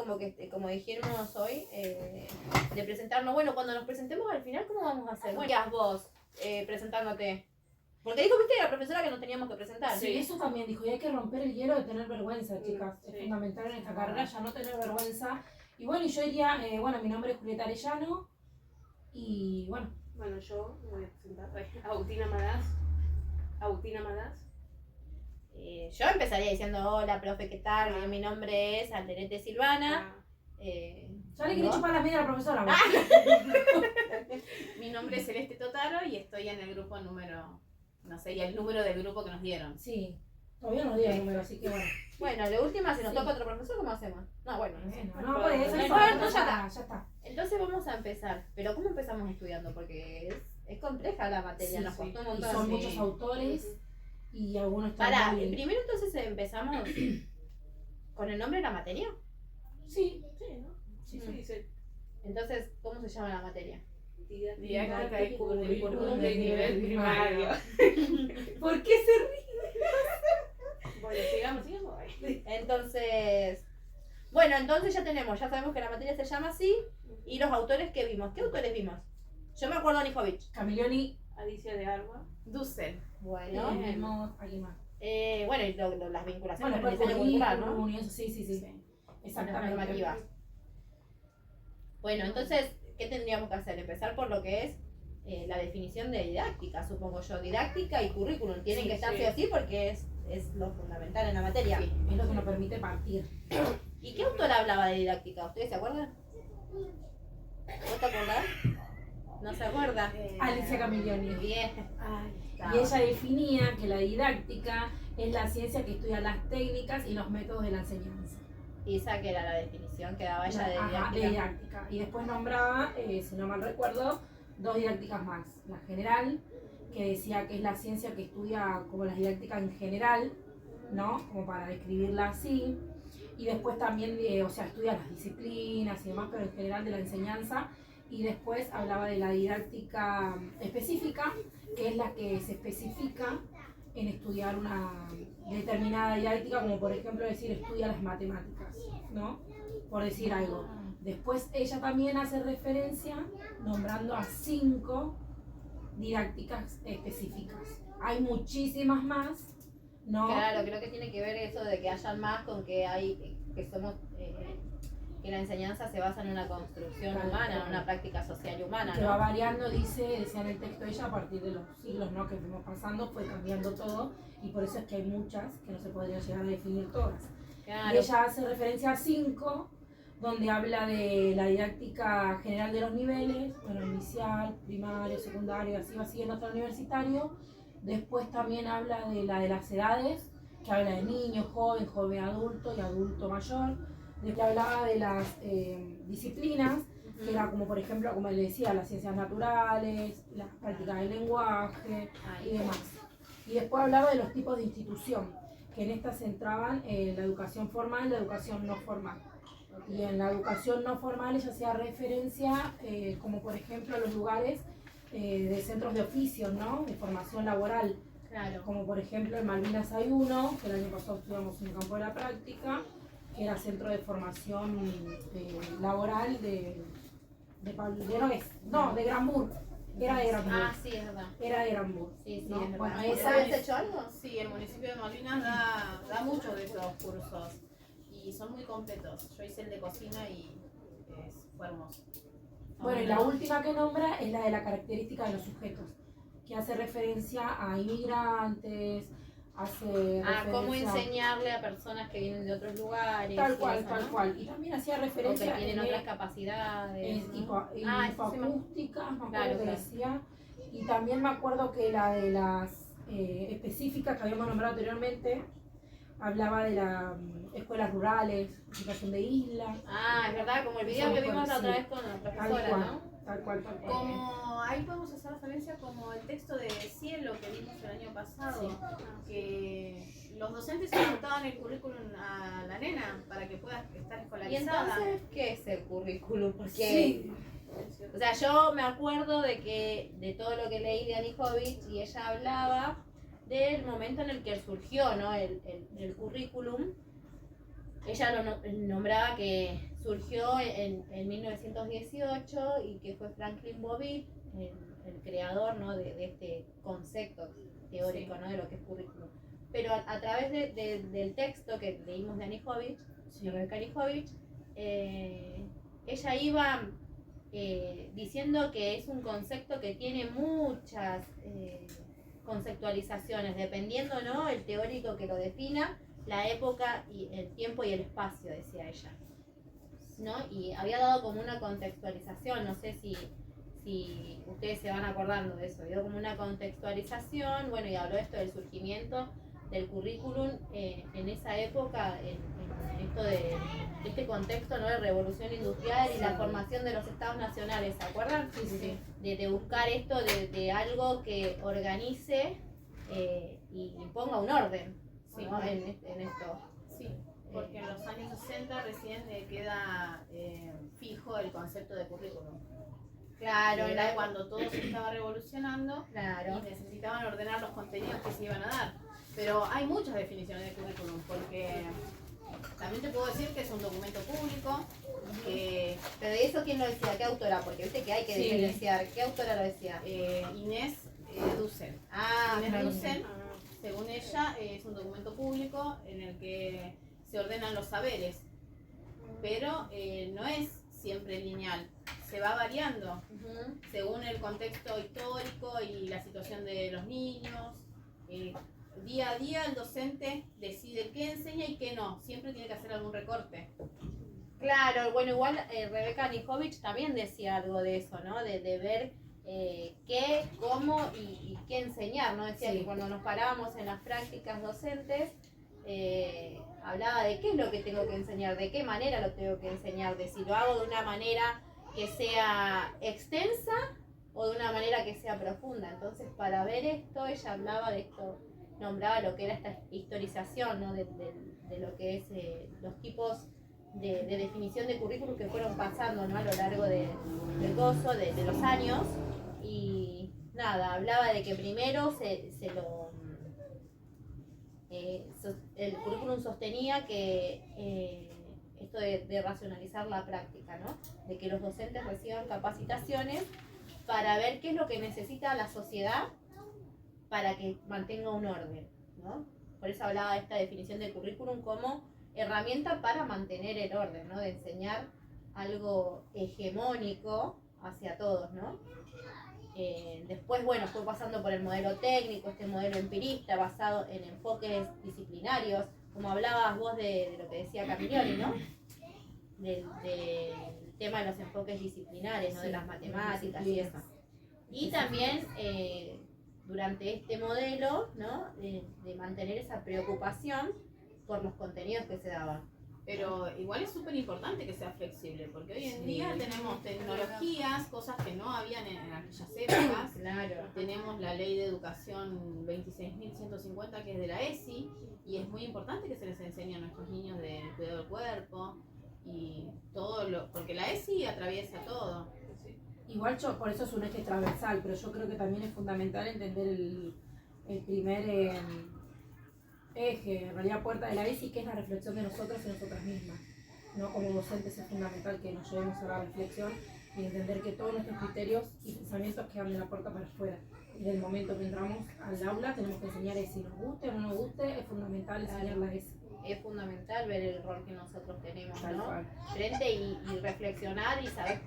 como que, como dijimos hoy, de presentarnos. Bueno, cuando nos presentemos al final, ¿cómo vamos a hacer? Bueno, ¿qué haces vos presentándote? Porque dijo, viste, la profesora que nos teníamos que presentar. Sí, eso también dijo, y hay que romper el hielo de tener vergüenza, chicas. Es fundamental en esta carrera ya no tener vergüenza. Y bueno, y yo diría, bueno, mi nombre es Julieta Arellano, y bueno. Bueno, yo me voy a presentar. Agustina Madás. Agustina Madás. Yo empezaría diciendo, hola, profe, ¿qué tal? Mi nombre es Alderete Silvana. Ya le quería chupar la media a la profesora. Mi nombre es Celeste Totaro y estoy en el grupo número, no sé, y el número del grupo que nos dieron. Sí, todavía no di el número, así que bueno. Bueno, de última, si nos toca otro profesor, ¿cómo hacemos? No, bueno. No, pues eso ya está. Entonces vamos a empezar. Pero ¿cómo empezamos estudiando? Porque es compleja la materia, nos costó un montón. Y son muchos autores y algunos están muy... Primero entonces empezamos con el nombre de la materia. Sí, ¿no? Sí. Entonces, ¿cómo se llama la materia? Didáctica y currículum de nivel primario. ¿Por qué se ríe? Bueno, sigamos. Entonces, bueno, entonces ya sabemos que la materia se llama así. Y los autores que vimos. ¿Qué autores vimos? Yo me acuerdo de Anijovic. Camilioni. Alicia de Alba. Dussel. Bueno. Alguien más. Bueno, y las vinculaciones con el diseño cultural, ¿no? Sí. Exactamente. Las normativas. Bueno, entonces, ¿qué tendríamos que hacer? Empezar por lo que es la definición de didáctica, supongo yo. Didáctica y currículum tienen que estar sí o sí porque es lo fundamental en la materia. Sí, es lo que nos permite partir. ¿Y qué autor hablaba de didáctica? ¿Ustedes se acuerdan? ¿Vos te acordás? ¿No se acuerda? Alicia Camilioni. Bien. Y ella definía que la didáctica es la ciencia que estudia las técnicas y los métodos de la enseñanza. Y esa que era la definición que daba ella de didáctica. Y después nombraba, si no mal recuerdo, 2 didácticas más. La general, que decía que es la ciencia que estudia como las didácticas en general, ¿no? Como para describirla así. Y después también, estudia las disciplinas y demás, pero en general de la enseñanza. Y después hablaba de la didáctica específica, que es la que se especifica en estudiar una determinada didáctica, como por ejemplo decir estudia las matemáticas, ¿no? Por decir algo. Después ella también hace referencia nombrando a 5 didácticas específicas. Hay muchísimas más, ¿no? Claro, creo que tiene que ver eso de que hayan más con que que la enseñanza se basa en una construcción humana, en una práctica social y humana, que va variando, decía en el texto ella, a partir de los siglos, ¿no?, que fuimos pasando, fue cambiando todo, y por eso es que hay muchas que no se podrían llegar a definir todas. Claro. Y ella hace referencia a 5, donde habla de la didáctica general de los niveles, bueno, inicial, primario, secundario, así va siguiendo hasta el universitario. Después también habla de la de las edades, que habla de niño, joven adulto y adulto mayor. De que hablaba de las disciplinas, que era como por ejemplo, como le decía, las ciencias naturales, las prácticas del lenguaje y demás. Y después hablaba de los tipos de institución, que en estas se entraban la educación formal y la educación no formal. Y en la educación no formal ella hacía referencia, como por ejemplo, a los lugares de centros de oficios, ¿no?, de formación laboral. Claro. Como por ejemplo en Malvinas hay uno, que el año pasado estudiamos en el campo de la práctica, que era centro de formación laboral de Granburg. Era de Granburg. Ah, sí, es verdad. Era de Granburg. Sí, ¿no? es verdad. Bueno, ¿Has hecho algo? Sí, el municipio de Malvinas da muchos de esos cursos y son muy completos. Yo hice el de cocina y fue hermoso. Bueno, y la última que nombra es la de la característica de los sujetos, que hace referencia a inmigrantes, cómo enseñarle a personas que vienen de otros lugares. Tal cual. Y también hacía referencia a que tienen otras capacidades. Hipoacústicas, me acuerdo que decía. Y también me acuerdo que la de las específicas que habíamos nombrado anteriormente, hablaba de las escuelas rurales, educación de islas. Es verdad, como el video que vimos la otra vez con la profesora, ¿no? Tal cual. Como ahí podemos hacer referencia como el texto de Cielo que vimos el año pasado, que los docentes anotaban el currículum a la nena para que pueda estar escolarizada. ¿Y entonces qué es el currículum? Porque, o sea, yo me acuerdo de todo lo que leí de Anijovic y ella hablaba del momento en el que surgió, ¿no?, el currículum, ella lo nombraba que surgió en 1918 y que fue Franklin Bobbitt, el creador, ¿no? de este concepto teórico, ¿no? De lo que es currículum. Pero a través del texto que leímos de Anijovic, de Rebecca Anijovic, ella iba diciendo que es un concepto que tiene muchas conceptualizaciones, dependiendo, ¿no? El teórico que lo defina, la época y el tiempo y el espacio, decía ella, ¿no? Y había dado como una contextualización, no sé si ustedes se van acordando de eso, dio como una contextualización, bueno, y habló esto del surgimiento del currículum en esa época, en esto de este contexto, ¿no? De revolución industrial y la formación de los estados nacionales, ¿se acuerdan? Sí. De buscar esto de algo que organice y ponga un orden, ¿no? en esto. Sí, porque en los años 60 recién queda fijo el concepto de currículum. Claro, Era cuando todo se estaba revolucionando, claro, y necesitaban ordenar los contenidos que se iban a dar. Pero hay muchas definiciones de currículum, porque también te puedo decir que es un documento público. Pero ¿de eso quién lo decía? ¿Qué autora? Porque viste que hay que diferenciar. ¿Qué autora lo decía? Inés Dussel. Inés Inés Dussel, según ella, es un documento público en el que se ordenan los saberes, pero no es siempre lineal, se va variando según el contexto histórico y la situación de los niños. Día a día el docente decide qué enseña y qué no, siempre tiene que hacer algún recorte. Claro, bueno, igual Rebecca Anijovic también decía algo de eso, ¿no? De ver qué, cómo y qué enseñar, ¿no? Decía que cuando nos parábamos en las prácticas docentes, hablaba de qué es lo que tengo que enseñar, de qué manera lo tengo que enseñar, de si lo hago de una manera que sea extensa o de una manera que sea profunda. Entonces, para ver esto, ella hablaba de esto, nombraba lo que era esta historización, ¿no? de lo que es los tipos de definición de currículum que fueron pasando, ¿no? A lo largo del gozo, de los años. Y nada, hablaba de que primero el currículum sostenía que esto de racionalizar la práctica, ¿no? De que los docentes reciban capacitaciones para ver qué es lo que necesita la sociedad para que mantenga un orden, ¿no? Por eso hablaba de esta definición de currículum como herramienta para mantener el orden, ¿no? De enseñar algo hegemónico hacia todos, ¿no? Después, bueno, fue pasando por el modelo técnico, este modelo empirista basado en enfoques disciplinarios, como hablabas vos de lo que decía Camilleri, ¿no? Del tema de los enfoques disciplinares, ¿no? De las matemáticas y eso. Y también durante este modelo, ¿no? De mantener esa preocupación por los contenidos que se daban. Pero igual es súper importante que sea flexible, porque hoy en día tenemos tecnologías, cosas que no habían en aquellas épocas. Claro. Tenemos la ley de educación 26.150 que es de la ESI, y es muy importante que se les enseñe a nuestros niños del cuidado del cuerpo y todo porque la ESI atraviesa todo. Igual por eso es un eje transversal, pero yo creo que también es fundamental entender el primer eje, en realidad puerta de la ESI, que es la reflexión de nosotros y nosotras mismas, ¿no? Como docentes es fundamental que nos llevemos a la reflexión y entender que todos nuestros criterios y pensamientos quedan de la puerta para afuera. Y del momento que entramos al aula tenemos que enseñar ESI, nos guste o no nos guste, es fundamental enseñar la ESI. Es fundamental ver el rol que nosotros tenemos, ¿no? Frente y reflexionar y saber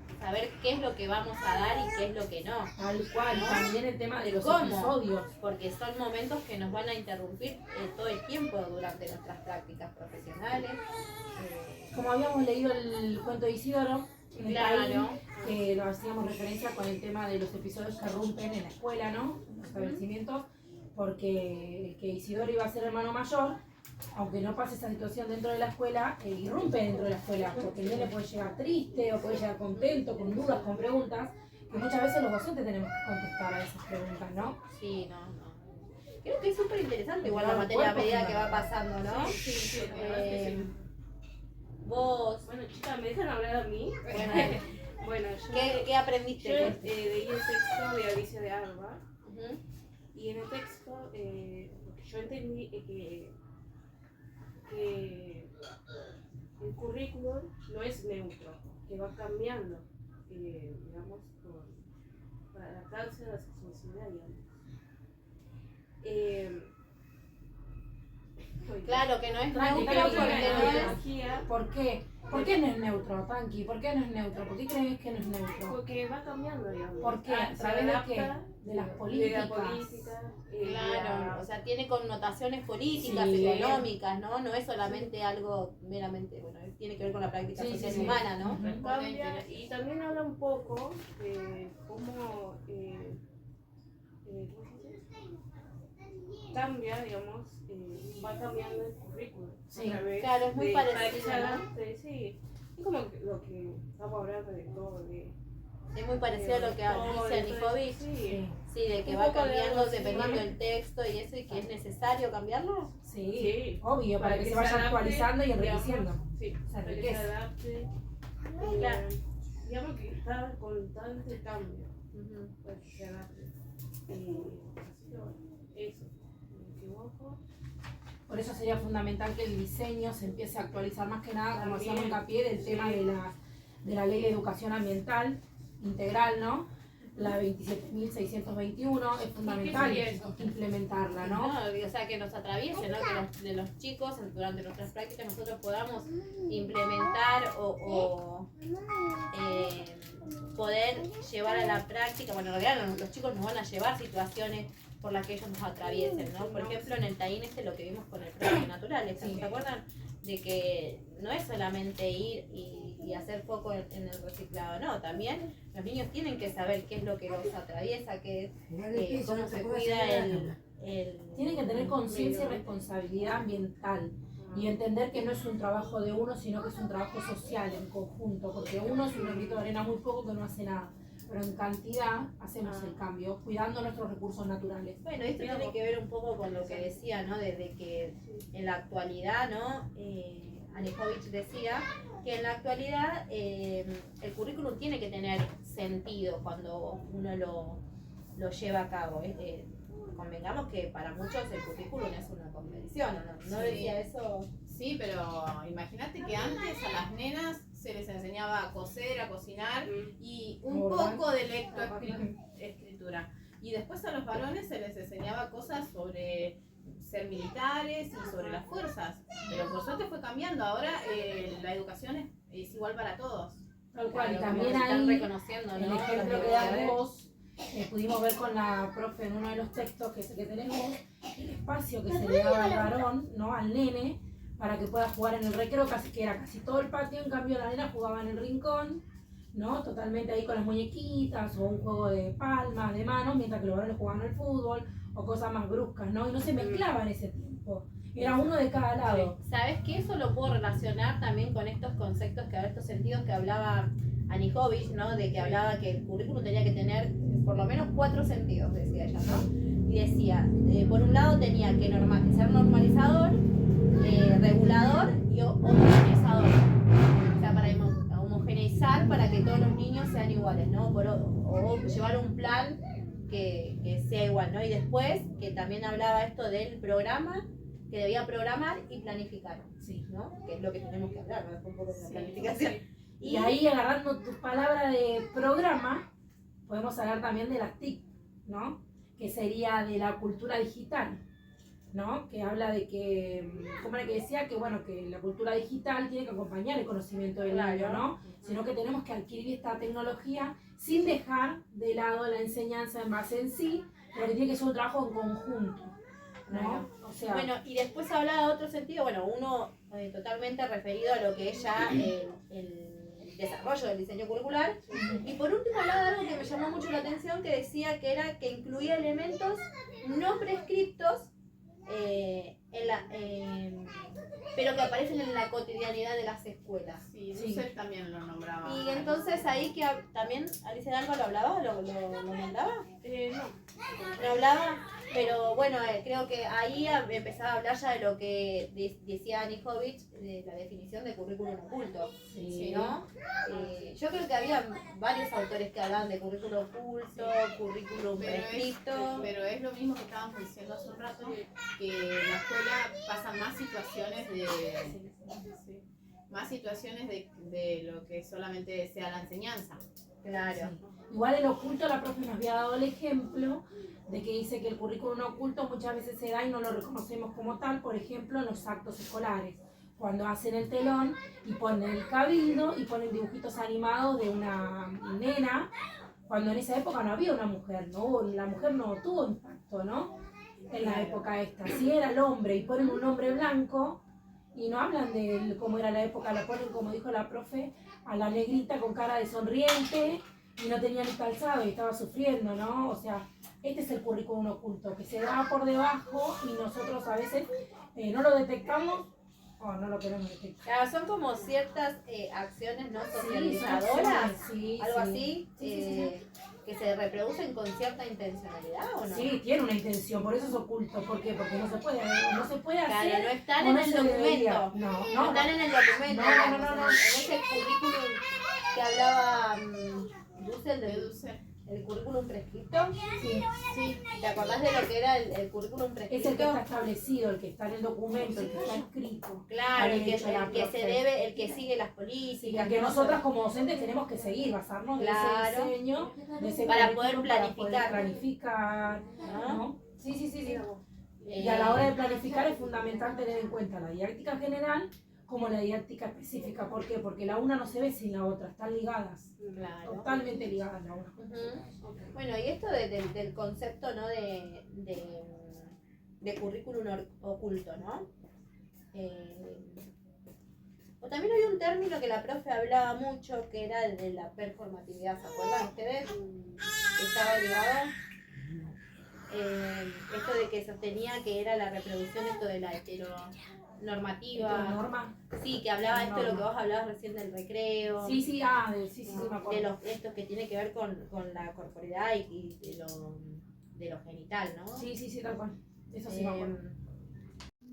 qué es lo que vamos a dar y qué es lo que no. Tal cual, ¿no? También el tema de los ¿Cómo? episodios. Porque son momentos que nos van a interrumpir todo el tiempo durante nuestras prácticas profesionales. Como habíamos leído el cuento de Isidoro, en el Claro. que lo hacíamos referencia con el tema de los episodios que rompen en la escuela, ¿no? En los establecimientos, porque que Isidoro iba a ser hermano mayor, aunque no pase esa situación dentro de la escuela, irrumpe dentro de la escuela, porque el nene puede llegar triste o puede llegar contento, con dudas, con preguntas, que muchas veces los docentes tenemos que contestar a esas preguntas, ¿no? Sí, no. Creo que es súper interesante igual la materia a medida que va pasando, ¿no? Sí, la verdad es que sí. Vos, Bueno, chicas, ¿me dejan hablar a mí? Bueno, yo ¿qué aprendiste? leí el texto de Alicia de Alba, Ujú. y en el texto yo entendí que no es neutro, que va cambiando, digamos, para adaptarse a la sexualidad, digamos. Claro que no es Tranqui, neutro tranqui, porque tranqui. no es... energía, ¿Por qué? ¿Por qué no es neutro, Tanqui? ¿Por qué no es neutro? ¿Por qué crees que no es neutro? porque va cambiando, digamos. ¿Por qué? ¿A Se través de adapta qué? De las de políticas. la política. Claro, o sea, tiene connotaciones políticas, Sí. económicas, ¿no? No es solamente algo meramente, bueno, tiene que ver con la práctica Sí, social sí, sí. humana, ¿no? Ujú. Cambia y también habla un poco de cómo ¿cómo se dice? Cambia, digamos, va cambiando el currículum. Sí, a través claro, es muy para que parecido, se ¿no? adapte, sí. Es como lo que estamos hablando de todo, Es muy parecido a lo que dice Anijovic, Sí, sí, de que Un va poco de cambiando algo así, dependiendo ¿no? del texto y eso, y que es necesario cambiarlo. Sí, Sí. obvio, para que se vaya adapte, actualizando y digamos, enriqueciendo. Sí, Se para que se enriquece. adapte. Claro. Digamos que está en constante cambio. Ujú. Para que se adapte. Así que bueno, eso. Me equivoco. Por eso sería fundamental que el diseño se empiece a actualizar más que nada, como También, hacíamos hincapié del sí. tema de la ley de educación ambiental integral, ¿no? La 27.621 es fundamental sería eso? implementarla, ¿no? O sea, que nos atraviese, ¿no? Que los chicos durante nuestras prácticas nosotros podamos implementar o poder llevar a la práctica, bueno, en realidad los chicos nos van a llevar situaciones por las que ellos nos atraviesen, ¿no? Por ejemplo, en el taín lo que vimos con el profe naturales, Sí. ¿se acuerdan? De que no es solamente ir y hacer foco en el reciclado, no, también los niños tienen que saber qué es lo que los atraviesa, cómo se cuida el Tienen que tener conciencia y responsabilidad ambiental y entender que no es un trabajo de uno, sino que es un trabajo social en conjunto, porque uno es un granito de arena muy poco que no hace nada, pero en cantidad hacemos el cambio, cuidando nuestros recursos naturales. Bueno, esto tiene que ver un poco con lo que decía, ¿no? Desde que en la actualidad, ¿no? Anijovic decía que en la actualidad el currículum tiene que tener sentido cuando uno lo lleva a cabo. Convengamos que para muchos el currículum es una convención, ¿no? ¿No Sí. decía eso? Sí, pero imagínate que antes a las nenas se les enseñaba a coser, a cocinar y un ¿Bordar? poco de lectoescritura. Y después a los varones se les enseñaba cosas sobre ser militares y sobre las fuerzas. Pero por suerte fue cambiando. Ahora la educación es igual para todos. Tal cual, y Claro, también como se están ahí reconociendo, el ¿no? ejemplo que Las das vos, pudimos ver con la profe en uno de los textos que tenemos, el espacio que se le daba al varón, ¿no? Al nene, para que pueda jugar en el recreo, que era casi todo el patio, en cambio la nena jugaba en el rincón, ¿no? Totalmente ahí con las muñequitas, o un juego de palmas, de manos, mientras que los varones jugaban al fútbol, o cosas más bruscas, ¿no? Y no se mezclaba en ese tiempo, era uno de cada lado. ¿Sabes qué? Eso lo puedo relacionar también con estos conceptos, estos sentidos que hablaba Anijovic, ¿no? De que hablaba que el currículum tenía que tener por lo menos 4 sentidos, decía ella, ¿no? Y decía, por un lado tenía que ser normalizador, regulador y homogeneizador. O sea, para homogeneizar, para que todos los niños sean iguales, ¿no? O llevar un plan que sea igual, ¿no? Y después, que también hablaba esto del programa, que debía programar y planificar, Sí. ¿no? Que es lo que tenemos que hablar, ¿no? Un poco de la planificación. Y ahí, agarrando tu palabra de programa, podemos hablar también de las TIC, ¿no? Que sería de la cultura digital, ¿no? Que habla de que, como era que decía, que bueno, que la cultura digital tiene que acompañar el conocimiento del niño, ¿no? Sino que tenemos que adquirir esta tecnología sin dejar de lado la enseñanza en base en sí, pero que tiene que ser un trabajo en conjunto, ¿no? O sea, Bueno, y después hablaba de otro sentido, bueno, uno totalmente referido a lo que es ya el desarrollo del diseño curricular. Y por último hablaba de algo que me llamó mucho la atención, que decía que era que incluía elementos no prescriptos, pero que aparecen en la cotidianidad de las escuelas. Sí, Sí. Yusef también lo nombraba. Y entonces ahí que también Alicia Dalma lo hablaba, lo nombraba. No hablaba, pero bueno, creo que ahí empezaba a hablar ya de lo que decía Anijovic, de la definición de currículum oculto, sí, ¿no? Yo creo que había varios autores que hablaban de currículum oculto, currículum prescripto. Pero es lo mismo que estábamos diciendo hace un rato, que en la escuela pasan más situaciones de... Sí. más situaciones de lo que solamente sea la enseñanza. Claro. Sí. Igual el oculto, la profe nos había dado el ejemplo de que dice que el currículum oculto muchas veces se da y no lo reconocemos como tal, por ejemplo, en los actos escolares. Cuando hacen el telón y ponen el cabildo y ponen dibujitos animados de una nena, cuando en esa época no había una mujer, ¿no? La mujer no tuvo impacto, ¿no? En la época esta. Si era el hombre y ponen un hombre blanco y no hablan de cómo era la época, la ponen, como dijo la profe, a la negrita con cara de sonriente y no tenía ni calzado y estaba sufriendo, ¿no? O sea, este es el currículum oculto, que se da por debajo y nosotros a veces no lo detectamos o no lo queremos detectar. Claro, son como ciertas acciones no Sí, socializadoras, sí, algo sí. así, Sí. que se reproducen con cierta intencionalidad, ¿o no? Sí, tiene una intención, por eso es oculto. ¿Por qué? Porque no se puede hacer. Claro, no están o en no el se debería. documento. No, No están en el documento. No. En ese currículum que hablaba Dussel, De Dussel. el currículum prescripto. Sí. Sí, ¿te acordás de lo que era el currículum Es prescripto? el que está establecido, el que está en el documento, el que está escrito. Claro, el que Hecho la se profe. debe, el que sigue las Sí, políticas. el que ¿no? nosotras como docentes tenemos que seguir, basarnos en Claro. ese diseño, de ese Para currículum, poder para poder planificar. planificar, ¿No? ¿no? Sí. Y a la hora de planificar es fundamental tener en cuenta la didáctica general como la didáctica específica. ¿Por qué? Porque la una no se ve sin la otra, están ligadas, Claro. totalmente ligadas la una. Ujú. Bueno, y esto del concepto, ¿no? de currículum oculto, ¿no? O también había un término que la profe hablaba mucho, que era el de la performatividad, ¿se acuerdan ustedes? Que estaba ligado. Esto de que sostenía que era la reproducción esto de la heteronormativa. Norma. Sí, que hablaba esto de lo que vos hablabas recién del recreo. Sí, me acuerdo. De estos que tiene que ver con la corporeidad y de lo genital, ¿no? Sí, tal cual. Eso sí me acuerdo.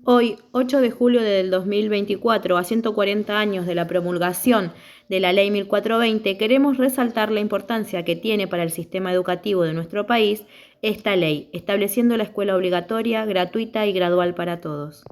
Hoy, 8 de julio del 2024, a 140 años de la promulgación de la Ley 1420, queremos resaltar la importancia que tiene para el sistema educativo de nuestro país esta ley, estableciendo la escuela obligatoria, gratuita y gradual para todos.